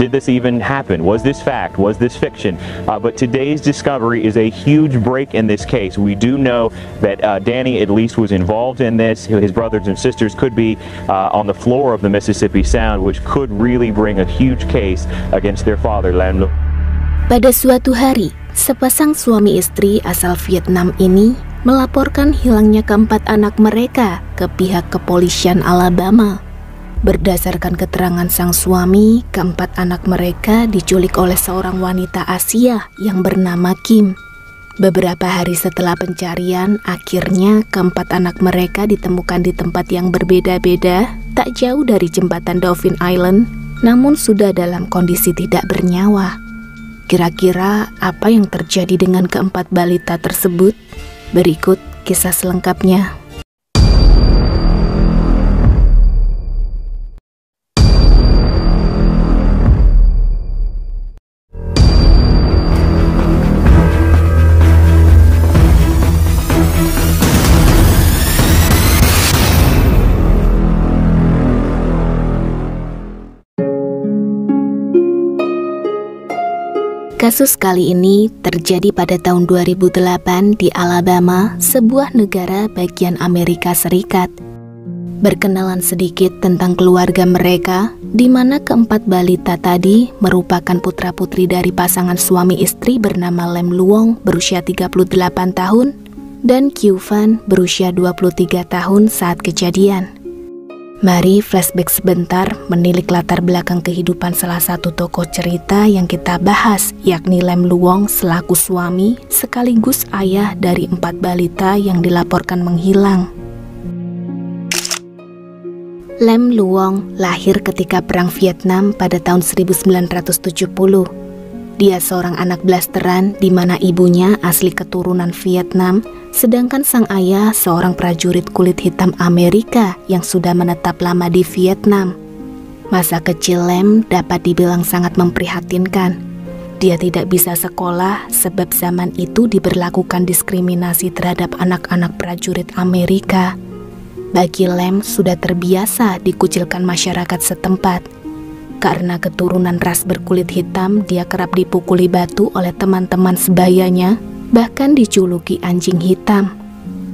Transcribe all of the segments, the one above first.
Did this even happen? Was this fact? Was this fiction? But today's discovery is a huge break in this case. We do know that Danny at least was involved in this. His brothers and sisters could be on the floor of the Mississippi Sound, which could really bring a huge case against their father, Lem. Pada suatu hari, sepasang suami istri asal Vietnam ini melaporkan hilangnya keempat anak mereka ke pihak kepolisian Alabama. Berdasarkan keterangan sang suami, keempat anak mereka diculik oleh seorang wanita Asia yang bernama Kim. Beberapa hari setelah pencarian, akhirnya keempat anak mereka ditemukan di tempat yang berbeda-beda, tak jauh dari jembatan Dauphin Island, namun sudah dalam kondisi tidak bernyawa. Kira-kira apa yang terjadi dengan keempat balita tersebut? Berikut kisah selengkapnya. Kasus kali ini terjadi pada tahun 2008 di Alabama, sebuah negara bagian Amerika Serikat. Berkenalan sedikit tentang keluarga mereka, di mana keempat balita tadi merupakan putra-putri dari pasangan suami istri bernama Lem Luong berusia 38 tahun dan Q Van berusia 23 tahun saat kejadian. Mari flashback sebentar menilik latar belakang kehidupan salah satu tokoh cerita yang kita bahas, yakni Lem Luong selaku suami sekaligus ayah dari 4 balita yang dilaporkan menghilang. Lem Luong lahir ketika Perang Vietnam pada tahun 1970. Dia seorang anak blasteran di mana ibunya asli keturunan Vietnam, sedangkan sang ayah seorang prajurit kulit hitam Amerika yang sudah menetap lama di Vietnam. Masa kecil Lem dapat dibilang sangat memprihatinkan. Dia tidak bisa sekolah sebab zaman itu diberlakukan diskriminasi terhadap anak-anak prajurit Amerika. Bagi Lem sudah terbiasa dikucilkan masyarakat setempat. Karena keturunan ras berkulit hitam, dia kerap dipukuli batu oleh teman-teman sebayanya, bahkan dijuluki anjing hitam.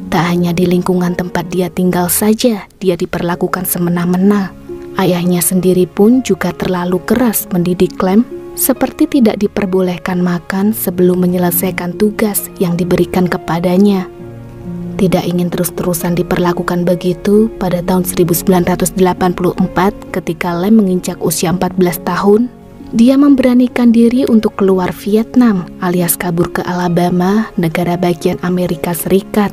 Tak hanya di lingkungan tempat dia tinggal saja, dia diperlakukan semena-mena. Ayahnya sendiri pun juga terlalu keras mendidik Lem, seperti tidak diperbolehkan makan sebelum menyelesaikan tugas yang diberikan kepadanya. Tidak ingin terus-terusan diperlakukan begitu, pada tahun 1984 ketika Lem menginjak usia 14 tahun, dia memberanikan diri untuk keluar Vietnam alias kabur ke Alabama, negara bagian Amerika Serikat.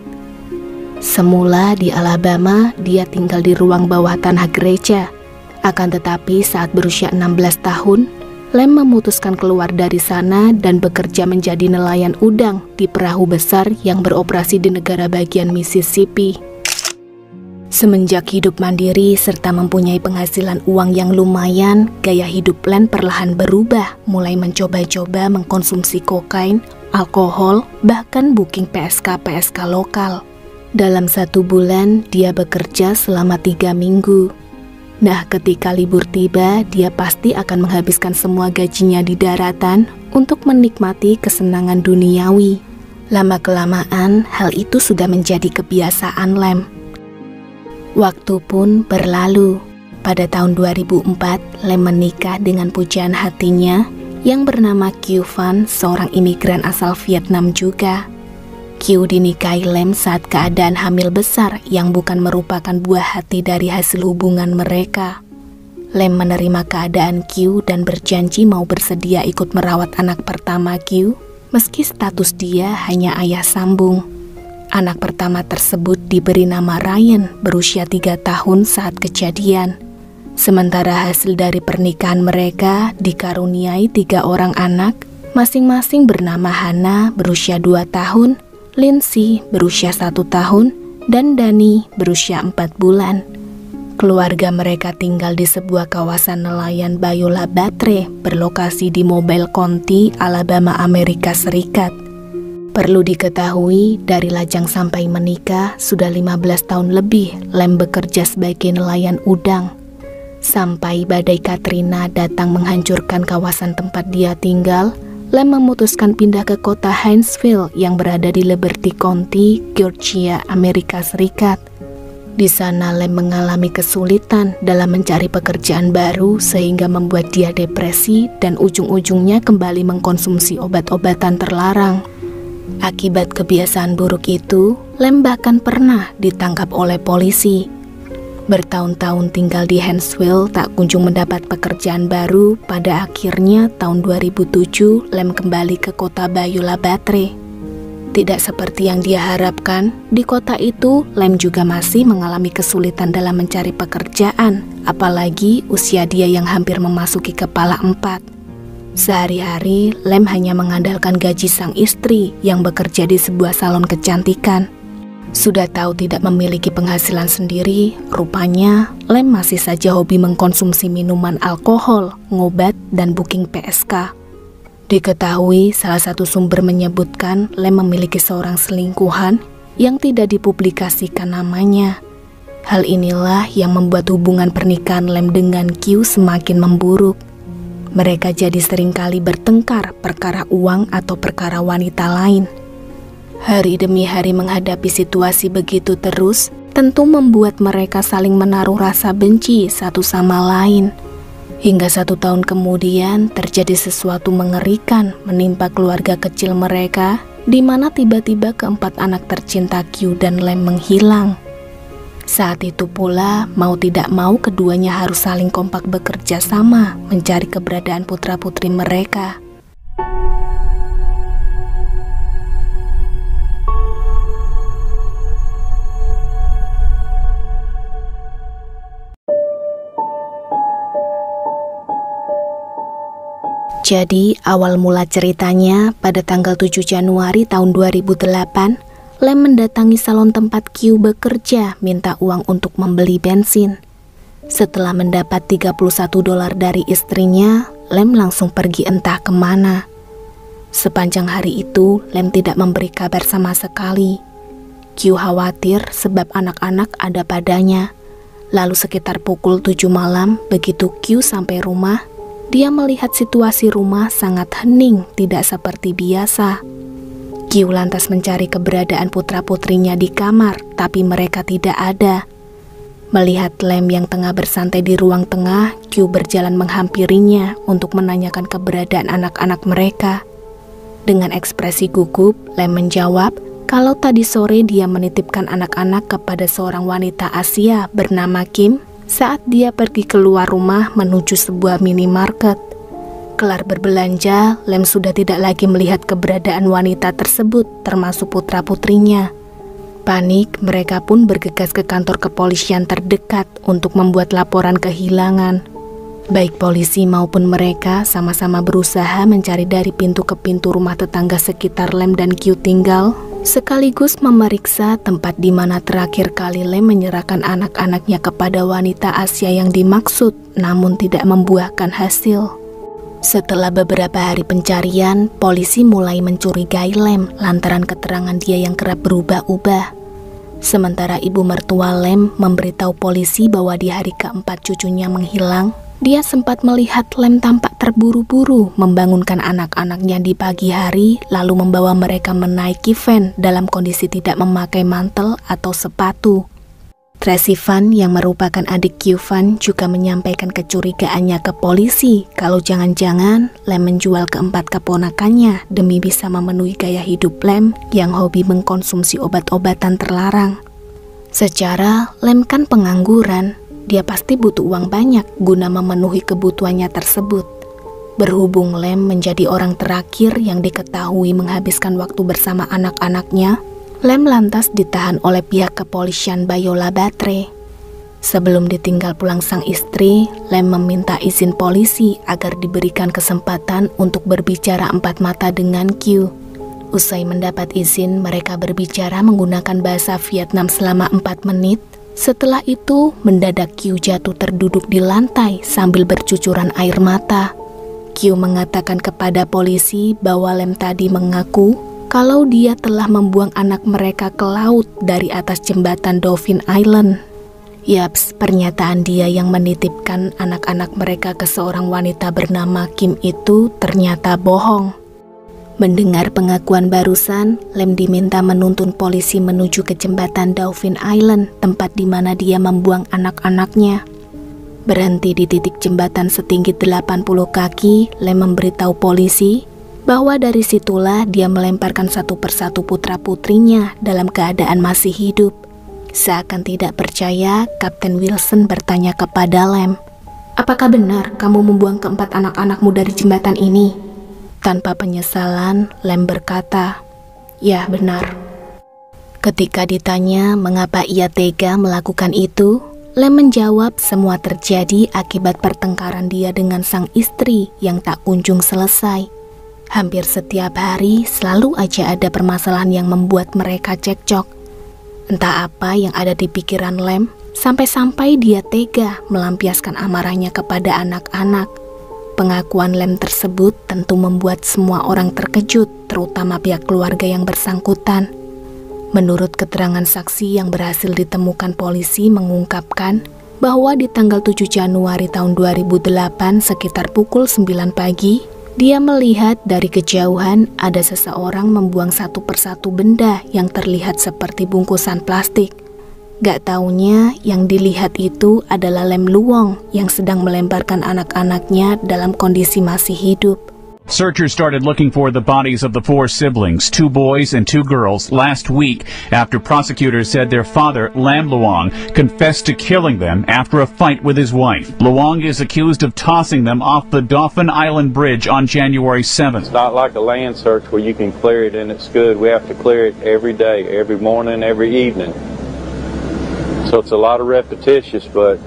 Semula di Alabama, dia tinggal di ruang bawah tanah gereja. Akan tetapi saat berusia 16 tahun, Lem memutuskan keluar dari sana dan bekerja menjadi nelayan udang di perahu besar yang beroperasi di negara bagian Mississippi. Semenjak hidup mandiri serta mempunyai penghasilan uang yang lumayan, gaya hidup Lem perlahan berubah, mulai mencoba-coba mengkonsumsi kokain, alkohol, bahkan booking PSK-PSK lokal. Dalam 1 bulan, dia bekerja selama 3 minggu. Nah, ketika libur tiba, dia pasti akan menghabiskan semua gajinya di daratan untuk menikmati kesenangan duniawi. Lama-kelamaan, hal itu sudah menjadi kebiasaan Lem. Waktu pun berlalu. Pada tahun 2004, Lem menikah dengan pujaan hatinya yang bernama Q Van, seorang imigran asal Vietnam juga. Q dinikahi Lem saat keadaan hamil besar yang bukan merupakan buah hati dari hasil hubungan mereka. Lem menerima keadaan Q dan berjanji mau bersedia ikut merawat anak pertama Q, meski status dia hanya ayah sambung. Anak pertama tersebut diberi nama Ryan, berusia 3 tahun saat kejadian. Sementara hasil dari pernikahan mereka dikaruniai 3 orang anak, masing-masing bernama Hannah berusia 2 tahun, Lindsay berusia 1 tahun, dan Danny berusia 4 bulan. Keluarga mereka tinggal di sebuah kawasan nelayan Beulah Batre berlokasi di Mobile County, Alabama, Amerika Serikat. Perlu diketahui, dari lajang sampai menikah sudah 15 tahun lebih Lem bekerja sebagai nelayan udang. Sampai badai Katrina datang menghancurkan kawasan tempat dia tinggal, Lem memutuskan pindah ke kota Hinesville yang berada di Liberty County, Georgia, Amerika Serikat. Di sana Lem mengalami kesulitan dalam mencari pekerjaan baru sehingga membuat dia depresi dan ujung-ujungnya kembali mengkonsumsi obat-obatan terlarang. Akibat kebiasaan buruk itu, Lem bahkan pernah ditangkap oleh polisi. Bertahun-tahun tinggal di Hinesville tak kunjung mendapat pekerjaan baru. Pada akhirnya tahun 2007 Lem kembali ke kota Beulah Batre. Tidak seperti yang dia harapkan, di kota itu Lem juga masih mengalami kesulitan dalam mencari pekerjaan, apalagi usia dia yang hampir memasuki kepala 4. Sehari-hari Lem hanya mengandalkan gaji sang istri yang bekerja di sebuah salon kecantikan. Sudah tahu tidak memiliki penghasilan sendiri, rupanya Lem masih saja hobi mengkonsumsi minuman alkohol, ngobat, dan booking PSK. Diketahui salah satu sumber menyebutkan Lem memiliki seorang selingkuhan yang tidak dipublikasikan namanya. Hal inilah yang membuat hubungan pernikahan Lem dengan Q semakin memburuk. Mereka jadi seringkali bertengkar perkara uang atau perkara wanita lain. Hari demi hari menghadapi situasi begitu terus, tentu membuat mereka saling menaruh rasa benci satu sama lain. Hingga 1 tahun kemudian terjadi sesuatu mengerikan menimpa keluarga kecil mereka, di mana tiba-tiba keempat anak tercinta Q dan Lem menghilang. Saat itu pula, mau tidak mau keduanya harus saling kompak bekerja sama mencari keberadaan putra-putri mereka. Jadi, awal mula ceritanya pada tanggal 7 Januari tahun 2008, Lem mendatangi salon tempat Q bekerja minta uang untuk membeli bensin. Setelah mendapat $31 dari istrinya, Lem langsung pergi entah kemana. Sepanjang hari itu, Lem tidak memberi kabar sama sekali. Q khawatir sebab anak-anak ada padanya. Lalu sekitar pukul 7 malam, begitu Q sampai rumah, dia melihat situasi rumah sangat hening, tidak seperti biasa. Q lantas mencari keberadaan putra-putrinya di kamar, tapi mereka tidak ada. Melihat Lem yang tengah bersantai di ruang tengah, Q berjalan menghampirinya untuk menanyakan keberadaan anak-anak mereka. Dengan ekspresi gugup, Lem menjawab kalau tadi sore dia menitipkan anak-anak kepada seorang wanita Asia bernama Kim saat dia pergi keluar rumah menuju sebuah minimarket. Kelar berbelanja, Lem sudah tidak lagi melihat keberadaan wanita tersebut, termasuk putra-putrinya. Panik, mereka pun bergegas ke kantor kepolisian terdekat untuk membuat laporan kehilangan. Baik polisi maupun mereka sama-sama berusaha mencari dari pintu ke pintu rumah tetangga sekitar Lem dan Q tinggal, sekaligus memeriksa tempat di mana terakhir kali Lem menyerahkan anak-anaknya kepada wanita Asia yang dimaksud, namun tidak membuahkan hasil. Setelah beberapa hari pencarian, polisi mulai mencurigai Lem lantaran keterangan dia yang kerap berubah-ubah. Sementara ibu mertua Lem memberitahu polisi bahwa di hari keempat cucunya menghilang, dia sempat melihat Lem tampak terburu-buru membangunkan anak-anaknya di pagi hari, lalu membawa mereka menaiki van dalam kondisi tidak memakai mantel atau sepatu. Tracy Van yang merupakan adik Q Van juga menyampaikan kecurigaannya ke polisi kalau jangan-jangan Lem menjual keempat keponakannya demi bisa memenuhi gaya hidup Lem yang hobi mengkonsumsi obat-obatan terlarang. Secara Lem kan pengangguran, dia pasti butuh uang banyak guna memenuhi kebutuhannya tersebut. Berhubung Lem menjadi orang terakhir yang diketahui menghabiskan waktu bersama anak-anaknya, Lem lantas ditahan oleh pihak kepolisian Beulah Batre. Sebelum ditinggal pulang sang istri, Lem meminta izin polisi agar diberikan kesempatan untuk berbicara empat mata dengan Q. Usai mendapat izin, mereka berbicara menggunakan bahasa Vietnam selama 4 menit. Setelah itu, mendadak Q jatuh terduduk di lantai sambil bercucuran air mata. Q mengatakan kepada polisi bahwa Lem tadi mengaku kalau dia telah membuang anak mereka ke laut dari atas jembatan Dauphin Island. Yaps, pernyataan dia yang menitipkan anak-anak mereka ke seorang wanita bernama Kim itu ternyata bohong. Mendengar pengakuan barusan, Lem diminta menuntun polisi menuju ke jembatan Dauphin Island, tempat di mana dia membuang anak-anaknya. Berhenti di titik jembatan setinggi 80 kaki, Lem memberitahu polisi bahwa dari situlah dia melemparkan satu persatu putra-putrinya dalam keadaan masih hidup. Seakan tidak percaya, Kapten Wilson bertanya kepada Lem, "Apakah benar kamu membuang keempat anak-anakmu dari jembatan ini?" Tanpa penyesalan, Lem berkata, "Ya, benar." Ketika ditanya mengapa ia tega melakukan itu, Lem menjawab semua terjadi akibat pertengkaran dia dengan sang istri yang tak kunjung selesai. Hampir setiap hari selalu aja ada permasalahan yang membuat mereka cekcok. Entah apa yang ada di pikiran Lem, sampai-sampai dia tega melampiaskan amarahnya kepada anak-anak. Pengakuan Lem tersebut tentu membuat semua orang terkejut, terutama pihak keluarga yang bersangkutan. Menurut keterangan saksi yang berhasil ditemukan polisi mengungkapkan bahwa di tanggal 7 Januari tahun 2008 sekitar pukul 9 pagi, dia melihat dari kejauhan ada seseorang membuang satu persatu benda yang terlihat seperti bungkusan plastik. Gak taunya yang dilihat itu adalah Lem Luong yang sedang melemparkan anak-anaknya dalam kondisi masih hidup. Searchers started looking for the bodies of the 4 siblings, 2 boys and 2 girls, last week after prosecutors said their father, Lam Luong, confessed to killing them after a fight with his wife. Luong is accused of tossing them off the Dauphin Island Bridge on January 7th. It's not like a land search where you can clear it and it's good. We have to clear it every day, every morning, every evening. So it's a lot of repetitious, but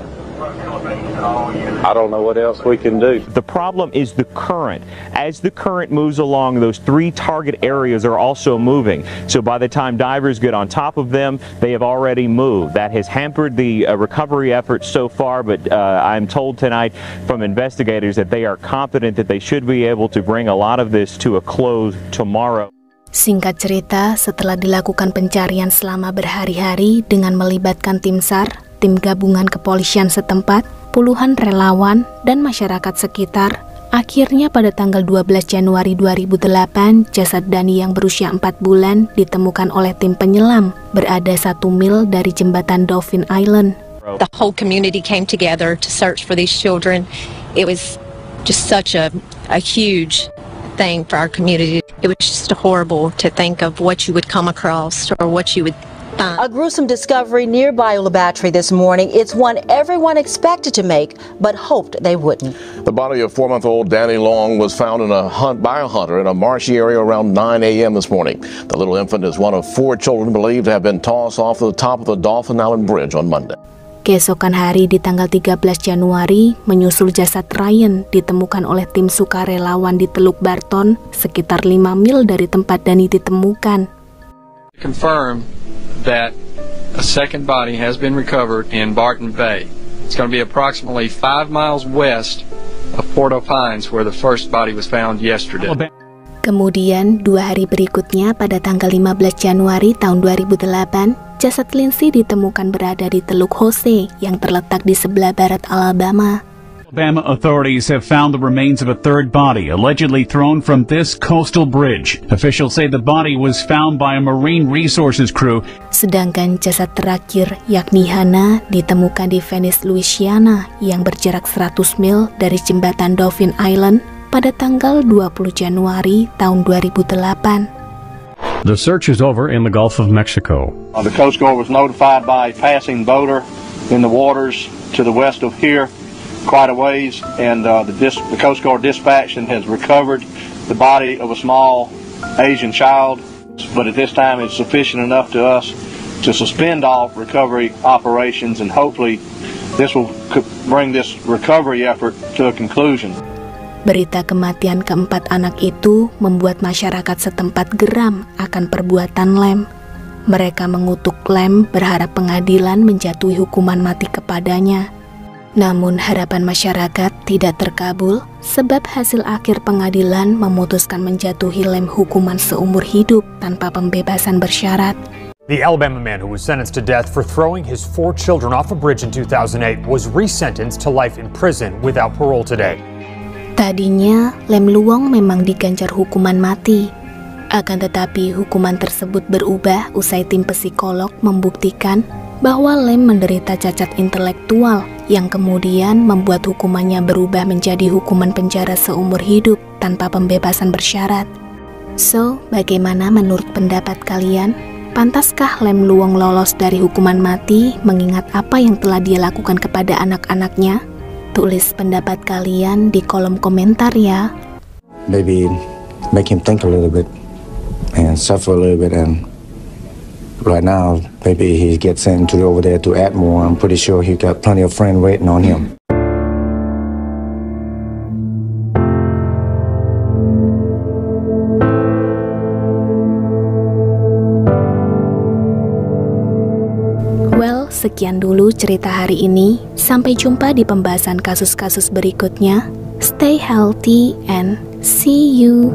I don't know what else we can do. The problem is the current. As the current moves along, those 3 target areas are also moving. So by the time divers get on top of them, they have already moved. That has hampered the recovery efforts so far, but I'm told tonight from investigators that they are confident that they should be able to bring a lot of this to a close tomorrow. Singkat cerita, setelah dilakukan pencarian selama berhari-hari dengan melibatkan tim SAR, tim gabungan kepolisian setempat, puluhan relawan, dan masyarakat sekitar, akhirnya pada tanggal 12 Januari 2008, jasad Dani yang berusia 4 bulan ditemukan oleh tim penyelam berada 1 mil dari jembatan Dauphin Island. The whole community came together to search for these children. It was just such a huge thing for our community. It was just horrible to think of what you would come across or what you would find. A gruesome discovery near Biola Battery this morning. It's one everyone expected to make, but hoped they wouldn't. The body of 4-month-old Danny Long was found in by a hunter in a marshy area around 9 a.m. this morning. The little infant is one of 4 children believed to have been tossed off the top of the Dauphin Island Bridge on Monday. Keesokan hari di tanggal 13 Januari, menyusul jasad Ryan ditemukan oleh tim sukarelawan di Teluk Barton, sekitar 5 mil dari tempat Dani ditemukan. Confirm that a second body has been recovered in Barton Bay. It's going to be approximately 5 miles west of Port-au-Prince, where the first body was found yesterday. Kemudian 2 hari berikutnya pada tanggal 15 Januari tahun 2008, jasad Lindsay ditemukan berada di Teluk Jose yang terletak di sebelah barat Alabama. Alabama authorities have found the remains of a 3rd body allegedly thrown from this coastal bridge. Officials say the body was found by a marine resources crew. Sedangkan jasad terakhir, yakni Hannah, ditemukan di Venice, Louisiana yang berjarak 100 mil dari jembatan Dauphin Island pada tanggal 20 Januari tahun 2008. The search is over in the Gulf of Mexico. The Coast Guard was notified by a passing boater in the waters to the west of here quite a ways, and the Coast Guard dispatched and has recovered the body of a small Asian child, but at this time it's sufficient enough to us to suspend all recovery operations, and hopefully this will bring this recovery effort to a conclusion. Berita kematian keempat anak itu membuat masyarakat setempat geram akan perbuatan Lem. Mereka mengutuk Lem berharap pengadilan menjatuhi hukuman mati kepadanya. Namun harapan masyarakat tidak terkabul sebab hasil akhir pengadilan memutuskan menjatuhi Lem hukuman seumur hidup tanpa pembebasan bersyarat. The Alabama man who was sentenced to death for throwing his 4 children off a bridge in 2008 was resentenced to life in prison without parole today. Tadinya, Lem Luong memang diganjar hukuman mati. Akan tetapi hukuman tersebut berubah usai tim psikolog membuktikan bahwa Lem menderita cacat intelektual yang kemudian membuat hukumannya berubah menjadi hukuman penjara seumur hidup tanpa pembebasan bersyarat. So, bagaimana menurut pendapat kalian? Pantaskah Lem Luong lolos dari hukuman mati mengingat apa yang telah dia lakukan kepada anak-anaknya? Tulis pendapat kalian di kolom komentar ya. Maybe make him think a little bit and suffer a little bit, and right now maybe he gets into over there to Atmore. I'm pretty sure he got plenty of friends waiting on him. Sekian dulu cerita hari ini. Sampai jumpa di pembahasan kasus-kasus berikutnya. Stay healthy and see you.